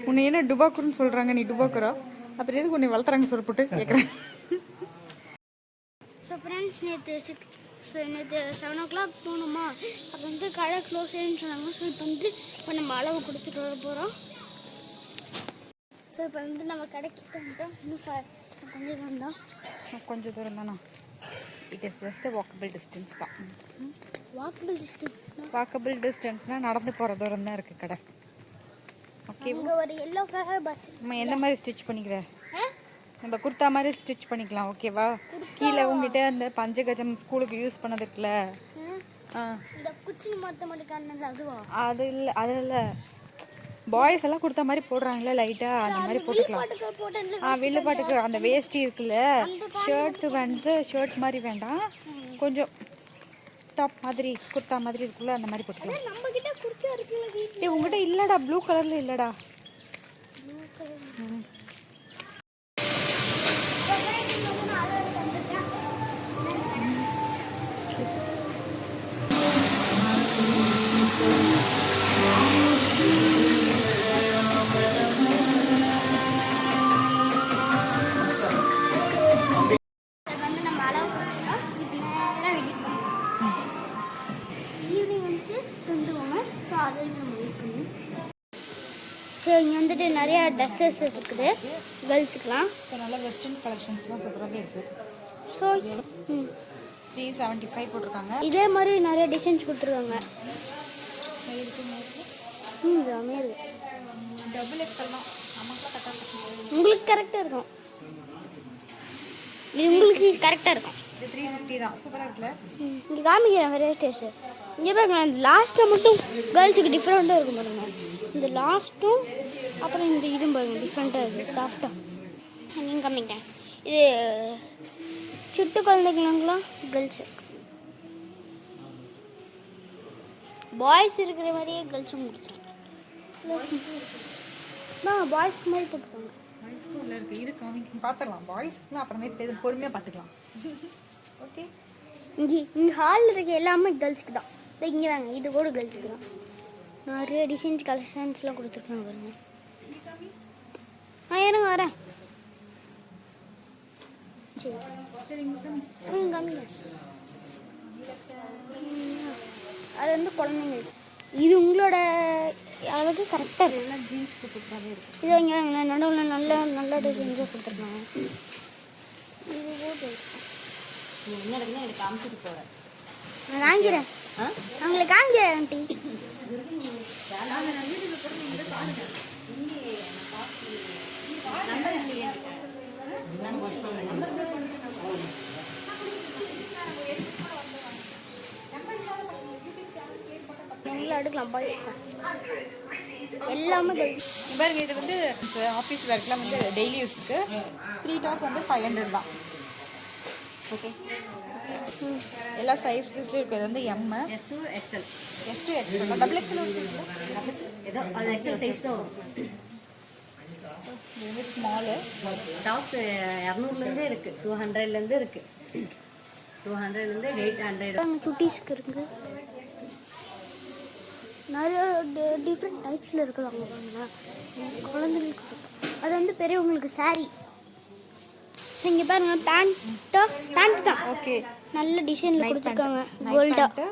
உன்னை என்ன டுபாக்குன்னு சொல்கிறாங்க, நீ டுபாக்குறா? அப்புறம் எதுக்கு உன்னை வளர்த்துறாங்க சொல்ல போட்டு கேட்குறேன். ஸோ ஃப்ரெண்ட்ஸ் நேற்று 7 o'clock போகணுமா, அப்போ வந்து கடை க்ளோஸ்ன்னு சொன்னாங்க. ஸோ இப்போ நம்ம அளவு கொடுத்துட்டு வர போகிறோம். ஸோ இப்போ நம்ம கடைக்கு வந்துட்டோம். இன்னும் கொஞ்சம் தூரம் தான். கொஞ்சம் தூரம் தானா? It is just walkable distance தான். வாக்கபிள் டிஸ்டன்ஸ்னால் நடந்து போகிற தூரம் தான் இருக்குது கடை. ஓகே, இங்கே ஒரு எல்லோ கலர் பஸ். நம்ம எந்த மாதிரி ஸ்டிச் பண்ணிக்கிற? நம்ம குர்த்தா மாதிரி ஸ்டிச் பண்ணிக்கலாம், ஓகேவா? கீழே உங்ககிட்ட அந்த பஞ்சகஜம் ஸ்கூலுக்கு யூஸ் பண்ணதுக்குல அது இல்லை, அது இல்லை. பாய்ஸ் எல்லாம் கொடுத்த மாதிரி போடுறாங்களே லைட்டாக, அந்த மாதிரி போட்டுக்கலாம். வில்லுப்பாட்டுக்கு அந்த வேஷ்டி இருக்குல்ல, ஷர்ட்டு வந்து ஷர்ட் மாதிரி வேண்டாம், கொஞ்சம் டாப் மாதிரி குர்த்தா மாதிரி இருக்குல்ல, அந்த மாதிரி போட்டுக்கலாம். உங்ககிட்ட இல்லைடா, ப்ளூ கலரில் இல்லைடா. ஸோ இங்கே வந்துட்டு நிறையா ட்ரெஸ்ஸஸ் இருக்குது கேர்ள்ஸுக்கெலாம். ஸோ நல்ல வெஸ்டர்ன் கலெக்ஷன்ஸ்லாம் சூப்பராகவே இருக்குது. ஸோ 375 போட்டிருக்காங்க. இதே மாதிரி நிறைய டிசைன்ஸ் கொடுத்துருக்காங்க. ஜாமியாக இருக்குது. டபுள் எக்ஸ்எல் தான். உங்களுக்கு கரெக்டாக இருக்கும். இது உங்களுக்கு கரெக்டாக இருக்கும். இது 350 தான். சூப்பராக இருக்குல்ல? இங்கே காமிக்கிறேன் வெரைட்டிஸ். இங்கே பாருங்க, லாஸ்ட்டாக மட்டும் கேர்ள்ஸுக்கு டிஃப்ரெண்ட்டாக இருக்கும் பாருங்க. இந்த லாஸ்ட்டும் அப்புறம் இந்த இதுவும் பாருங்க டிஃப்ரெண்ட்டாக இருக்குது, சாஃப்டாக. நீங்கள் காமிக்கிறேன். இது சுட்டு குழந்தைங்களாம் கேர்ள்ஸு. பாய்ஸ் இருக்கிற மாதிரியே கேர்ள்ஸும் கொடுத்துருங்க. பாய்ஸ்க்கு மாதிரி போட்டுக்கோங்க. பாய்ஸ்க்கு உள்ள இருக்குது, இது காமிக்க பார்த்துடலாம். பாய்ஸ்க்குலாம் அப்புறமே பொறுமையாக பார்த்துக்கலாம். ஓகே, இங்கே ஹாலில் இருக்க எல்லாமே கேர்ள்ஸுக்கு தான். இங்கே வாங்க, இது கூட கேர்ள்ஸுக்கு தான். நிறைய டிசைன்ஸ் கலெக்ஷன்ஸ்லாம் கொடுத்துருக்காங்க பாருங்க. இருங்க வரேன். அது வந்து குழந்தைங்க. இது உங்களோட அளவுக்கு கரெக்டாக இருக்குது. ஜீன்ஸ் போட்டுருக்காங்க. இது இங்கே நடுவில் நல்ல டிசைன்ஸாக கொடுத்துருக்காங்க. இது போட்டு என்ன இருக்குன்னா எனக்கு காமிச்சிட்டு போகிறேன். நான் வாங்கிறேன். அவங்களுக்கு காமிக்கிறேன் ஆண்டி. எடுக்கலாம் எல்லாமே பாருங்க, இது வந்து ஆஃபீஸ் ஒர்க்லாம் வந்து டெய்லி யூஸ்க்கு 3 டாப் வந்து 500 தான். ஓகே, எல்லா சைஸ்லேயும் இருக்குது. இது வந்து M, S2 XL, S2 XL, double XL ஏதோ அது எக்ஸல் சைஸ் தான் வரும். இது வந்து ஸ்மாலு. டாப்ஸ் 200லேருந்தே இருக்குது, 200லேருந்து இருக்குது, 200லேருந்து 800. குட்டீஸ்க்கு இருக்குது. நிறைய டிஃப்ரெண்ட் டைப்ஸில் இருக்குது. அவங்க பாருங்களேன், குழந்தைங்களுக்கு அது வந்து பெரியவங்களுக்கு சாரீ. ஸோ இங்கே பாருங்கள், பேண்ட் தான். ஓகே, நல்ல டிசைனில் கொடுத்துருக்காங்க. கோல்டாக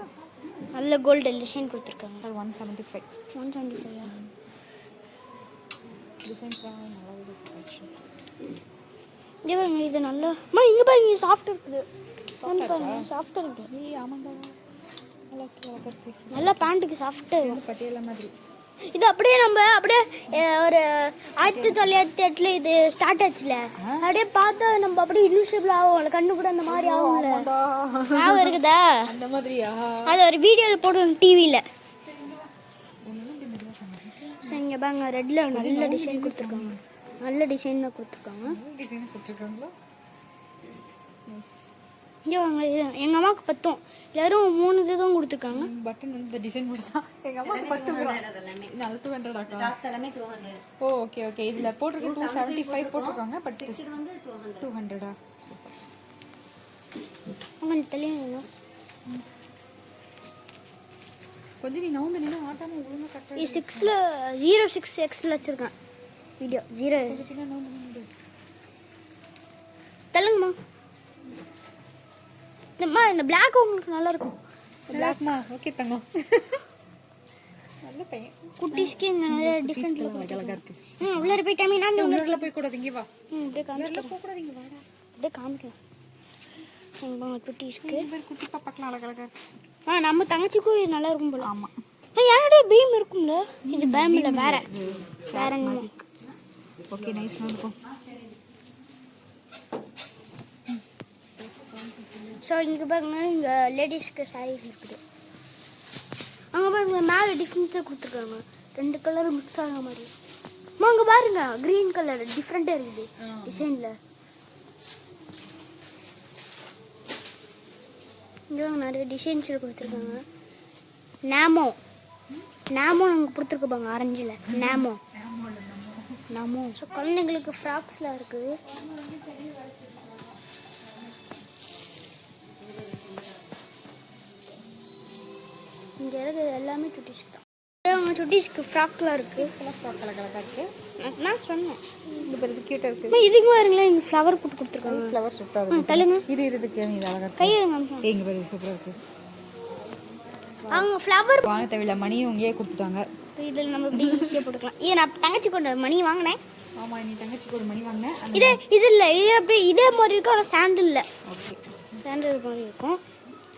நல்ல கோல்டு டிசைன் கொடுத்துருக்காங்க. 175. 175 டிசைன்ஸ்லாம் இங்கே பாருங்க, இது நல்லா இங்கே பாருங்க, சாஃப்டாக இருக்குது. சாஃப்டாக இருக்குது. ஆமாண்டா, நல்லா பேண்ட்டுக்கு சாஃப்டாக பட்டியல மாதிரி. இது அப்படியே நம்ம அப்படியே ஒரு 1908 இது ஸ்டார்ட் ஆச்சுல, அப்படியே பார்த்தா நம்ம அப்படியே இன்விசிபிள் ஆகும். கண்ணு கூட அந்த மாதிரி ஆகும்ல, ஞாபகம் இருக்குதா? அந்த மாதிரியா? அது ஒரு வீடியோவில் போடுவோம் டிவியில். இங்கே பாருங்க, ரெட்டில் நல்ல டிசைன் கொடுத்துருக்காங்க. நல்ல டிசைன் தான் கொடுத்துருக்காங்க. இங்கே வாங்க, எங்கள் அம்மாவுக்கு 10, எல்லாரும் 3 இது தான் கொடுத்துருக்காங்க. பட்டன் வந்து டிசைன் கொடுத்தா எங்கள் அம்மாவுக்கு 10 நல்ல 200 டாப்ஸ் எல்லாமே 200. ஓ ஓகே ஓகே, இதில் போட்டிருக்கு 275 போட்டிருக்காங்க. பட் இது வந்து 200. சூப்பர். கொஞ்சம் தெளிவாக வேணும். கொஞ்சம் நீ நவுந்து நின்று ஆட்டாமல் ஒழுங்காக கட்ட. இது 6ல் 06Xல வச்சுருக்கேன் வீடியோ 0. தெலுங்குமா இந்த பிளாக் உங்களுக்கு நல்லா இருக்கும். பிளாக்மா ஓகே தங்கம். நல்ல பையன். குட்டிஸ்க்கு இந்த நிறைய டிஃப்ரெண்ட் அழகாக இருக்கு. உள்ளே போய் காமினா உள்ளே போய் கூடாது, இங்கே வா. அப்படியே காமிக்கலாம். போகக்கூடாது, இங்கே வாடா. அப்படியே காமிக்கலாம் குட்டிஸ்க்கு. குட்டி பாப்பாக்கெலாம் அழகழகா இருக்கு. நம்ம தங்கச்சிக்கும் இது நல்லா இருக்கும் போல. ஆமாம். யாருடைய பீம் இருக்கும்ல, இது பீம் இல்லை வேற என்னமோ. ஓகே நைஸாக இருக்கும். ஸோ இங்கே பாருங்க, இங்கே லேடிஸ்க்கு சாரீஸ் இருக்குது. அங்கே பாருங்க மேலே டிஃப்ரெண்ட்டாக கொடுத்துருக்காங்க, 2 கலர் மிக்ஸ் ஆகிற மாதிரி. அங்கே பாருங்க க்ரீன் கலர் டிஃப்ரெண்ட்டாக இருக்குது டிசைனில். இங்கே நிறைய டிசைன்ஸ் கொடுத்துருக்காங்க. நாமோ நாங்கள் கொடுத்துருக்கோங்க ஆரஞ்சில். நாமோ ஸோ குழந்தைங்களுக்கு ஃப்ராக்ஸ்லாம் இருக்குது. இங்கே இருக்கிறது எல்லாமே சுட்டிஸ்க்கு தான். அவங்க சுட்டிஸ்க்கு ஃப்ராக்லாம் இருக்குது. ஃப்ராக் அழகழகாக இருக்குது. நான் சொன்னேன் இந்த பேர் கியூட்டாக இருக்குது. இதுக்கு பாருங்களேன், இங்கே ஃப்ளவர் போட்டு கொடுத்துருக்காங்க. ஃப்ளவர் சூப்பராக தள்ளுங்க. இது இதுக்கு இது அழகாக இருக்கு. கையெழுங்க. எங்கள் பேர் சூப்பராக இருக்குது. அவங்க ஃப்ளவர் வாங்க தேவையில்ல, மணியும் இங்கேயே கொடுத்துட்டாங்க. இதில் நம்ம இப்படி ஈஸியாக போட்டுக்கலாம். இது நான் தங்கச்சி கொண்டு மணி வாங்கினேன். ஆமாம், நீ தங்கச்சிக்கு ஒரு மணி வாங்கினேன். இது இல்லை, இது அப்படியே இதே மாதிரி இருக்கும். ஆனால் சாண்டில் இல்லை. ஓகே, சாண்டில் மாதிரி இருக்கும்.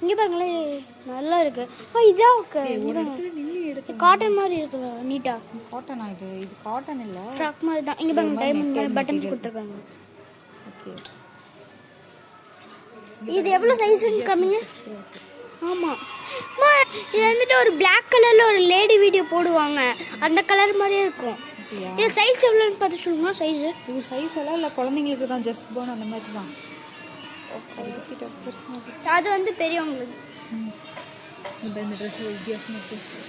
இங்கே பாருங்களேன், நல்லா இருக்கு. இதான் நின்று எடுத்து காட்டன் மாதிரி இருக்குல்ல, நீட்டாக. காட்டனா? இது காட்டன் இல்லை, ஃப்ராக் மாதிரி தான். இங்கே பாருங்க டைமண்ட் மாதிரி பட்டன்ஸ் கொடுத்துருக்காங்க. ஓகே, இது எவ்வளோ சைஸ்ன்னு கம்மிங்க? ஆமாம், இது வந்துட்டு ஒரு பிளாக் கலரில் ஒரு லேடி வீடியோ போடுவாங்க, அந்த கலர் மாதிரியே இருக்கும். இது சைஸ் எவ்வளோன்னு பார்த்து சொல்லுங்க. சைஸு இது சைஸ் எல்லாம் இல்லை, குழந்தைங்களுக்கு தான், ஜஸ்ட் போன் அந்த மாதிரி தான். அது வந்து பெரியவங்களுக்கு. இந்த ட்ரெஸ் வித்தியாசமாக இருக்குது.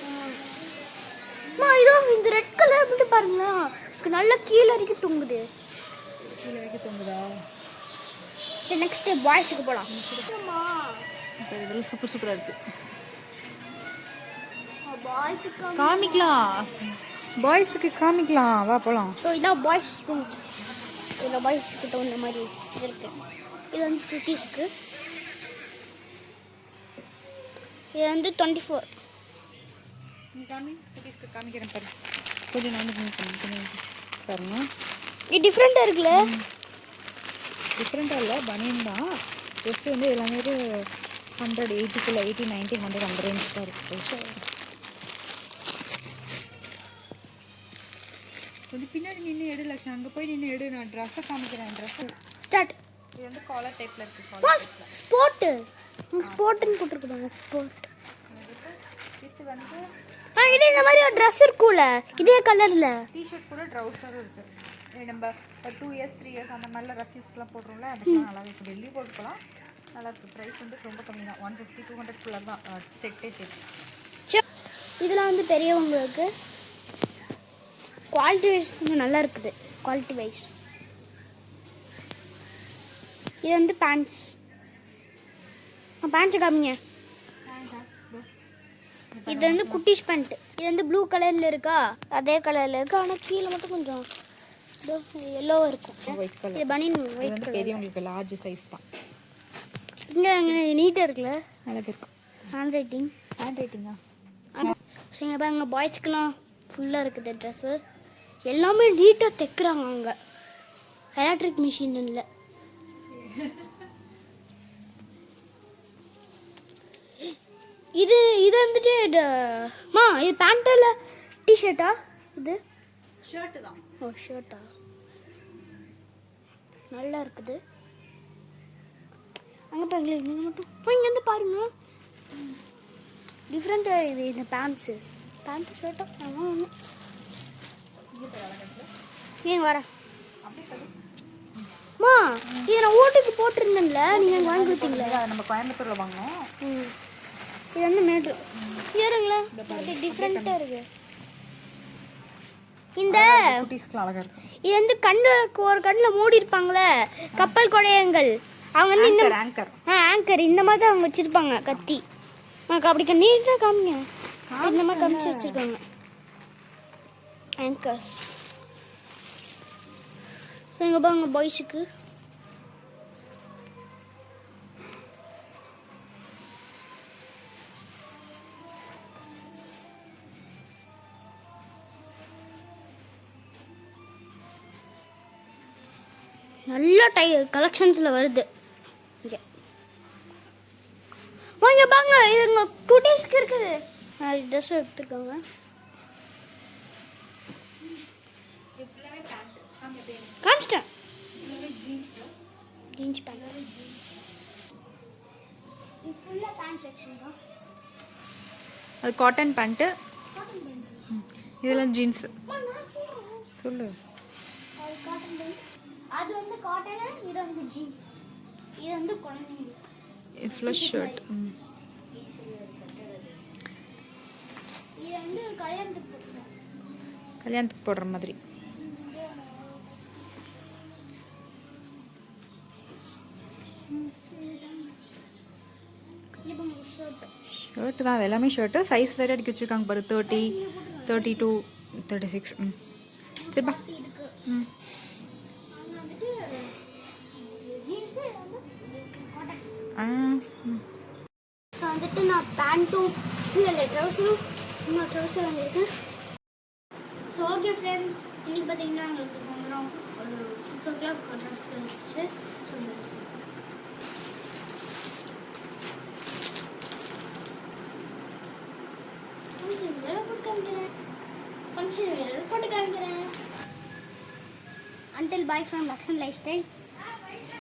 இதோ இந்த ரெட் கலர் மட்டும் பாருங்களேன், நல்லா கீழே வரைக்கும் தொங்குது. கீழே வரைக்கும் தொங்குதா? சரி, நெக்ஸ்ட் பாய்ஸுக்கு போகலாம். இப்போ இதெல்லாம் சூப்பர் சூப்பராக இருக்குது. பாய்ஸுக்கு காமிக்கலாம், பாய்ஸுக்கு காமிக்கலாம், வா போகலாம். ஸோ இதான் பாய்ஸ் ரூம். இதில் பாய்ஸுக்கு தகுந்த மாதிரி இது இருக்குது. இது வந்து குட்டீஸ்க்கு. இது வந்து 24. நீ காமி, குட்டீஸ்க்கு காமிக்கிறேன் பாரு. கொஞ்சம் நான் வந்து பாருங்க, இது டிஃப்ரெண்ட்டாக இருக்குல்ல. டிஃப்ரெண்ட்டாக இல்லை, பனியன் தான். ஜஸ்ட்டு வந்து எல்லாமே 180 80 90 100 அந்த ரேஞ்ச் தான் இருக்குது. கொஞ்சம் பின்னாடி நின்று எடு லட்சம், அங்கே போய் நின்று எடு. நான் ட்ரெஸ்ஸை காமிக்கிறேன். Dress start. இது வந்து காலர் டைப்பில் இருக்குது. ஸ்போர்ட்டு ஸ்போர்ட்டுன்னு போட்டிருக்குதாங்க. ஸ்போர்ட் இது வந்து இது இந்த மாதிரி ஒரு ட்ரெஸ் இருக்கும்ல, இதே கலரில். டிஷர்ட் கூட ட்ரௌசரும் இருக்குது. நம்ம 2 இயர்ஸ் 3 இயர்ஸ் அந்த மாதிரிலாம் ரஃபீஸ்க்குலாம் போடுறோம்ல, அதுக்கெலாம் நல்லா இருக்குது. டெல்லி போட்டுக்கலாம், நல்லா இருக்குது. ப்ரைஸ் வந்து ரொம்ப கம்மி தான், 150 200 ஃபுல்லாக தான் செட்டே சேர்த்து. இதெல்லாம் வந்து பெரியவங்களுக்கு குவாலிட்டி வைஸ் கொஞ்சம் நல்லா இருக்குது. குவாலிட்டி வைஸ் இது வந்து பேண்ட்ஸ். பேண்ட்ஸை காமிங்க. இது வந்து குட்டிஸ் பேண்ட். இது வந்து ப்ளூ கலரில் இருக்கா, அதே கலரில் இருக்குது. ஆனால் கீழே மட்டும் கொஞ்சம் எல்லோவாக இருக்கும். White colour. இது பனியன் இது ஒயிட் வந்து பெரியவங்களுக்கு லார்ஜ் சைஸ் தான். இங்கே நீட்டாக இருக்குல்ல, அழகாக இருக்கும். Hand writing. ஹேண்ட் ரைட்டிங்கா? சரிங்க பாருங்க, பாய்ஸ்க்கெலாம் ஃபுல்லாக இருக்குது ட்ரெஸ்ஸு. எல்லாமே நீட்டாக தைக்கிறாங்க அங்கே, எலக்ட்ரிக் மிஷின் இல்லை. இது வந்துட்டு இது பேண்ட்டில் டிஷர்ட்டா? இது ஷர்ட்டு தான். ஓ ஷர்ட்டா, நல்லா இருக்குது. அங்கே பாருங்களேன், இங்கே மட்டும் இங்கேருந்து பாருங்க, டிஃப்ரெண்ட்டாக இது. இந்த பேண்ட்ஸு ஷர்ட்டா ஒன்று. நீங்கள் வரேன். அம்மா, இது நான் ஓட்டுக்கு போட்டிருந்தேன்ல, நீங்கள் வாங்கி கொடுத்தீங்களா? நம்ம கோயம்புத்தூரில் வாங்கினோம். இது வந்து மேட்ரு ஏறுங்களேன், டிஃப்ரெண்ட்டாக இருக்குது. இந்த குட்டீஸ்க்குலாம் அழகாக இருக்கும். இது வந்து ஒரு கண்ணில் மூடி இருப்பாங்களே கப்பல் கொடையங்கள், அவங்க வந்து இந்த ஆங்கர் ஆங்கர் இந்த மாதிரி தான் அவங்க வச்சுருப்பாங்க கத்தி. அப்படி நீட்டாக காமிங்க. இந்த மாதிரி காமிச்சு வச்சுருக்காங்க ஆங்கர்ஸ். ஸோ இங்கே பாருங்க பாய்ஸுக்கு நல்ல கலெக்ஷன்ஸில் வருது. இங்கே வாங்க பாங்க, இது உங்கள் குட்டீஸ்க்கு இருக்குது. ட்ரெஸ் எடுத்துருக்காங்க. காமிச்சிட்டேன். Jeans pant. இது ஃபுல்லாக பேண்ட் செக்ஷன் தான். அது காட்டன் பேண்ட்டு, இதெல்லாம் ஜீன்ஸு. சொல்லு. அது காட்டன் பேண்ட், அது வந்து காட்டன், இது வந்து ஜீன்ஸ், இது வந்து குழந்தைங்களுக்கு. இது ஃபுல்லாக ஷர்ட். இது வந்து கல்யாணத்துக்கு போடுற மாதிரி. ஷர்ட்டு தான், அது எல்லாமே ஷர்ட்டு. சைஸ் வேறு அடிக்க வச்சுருக்காங்க பாரு, 30, 32, 36. சரிப்பா. ஸோ வந்துட்டு நான் பேண்ட்டும் இல்லை ட்ரௌசரும் இன்னும் ட்ரௌசர் வாங்கியிருக்கேன். ஸோ ஓகே ஃப்ரெண்ட்ஸ், இன்னைக்கு பார்த்தீங்கன்னா எங்களுக்கு சாயந்தரம் ஒரு 6 o'clock ட்ரௌசர் வந்துச்சு. ஸோ ஃபங்க்ஷன் வேறு போட்டு காமிக்கிறேன். Until bye from Laxan Lifestyle.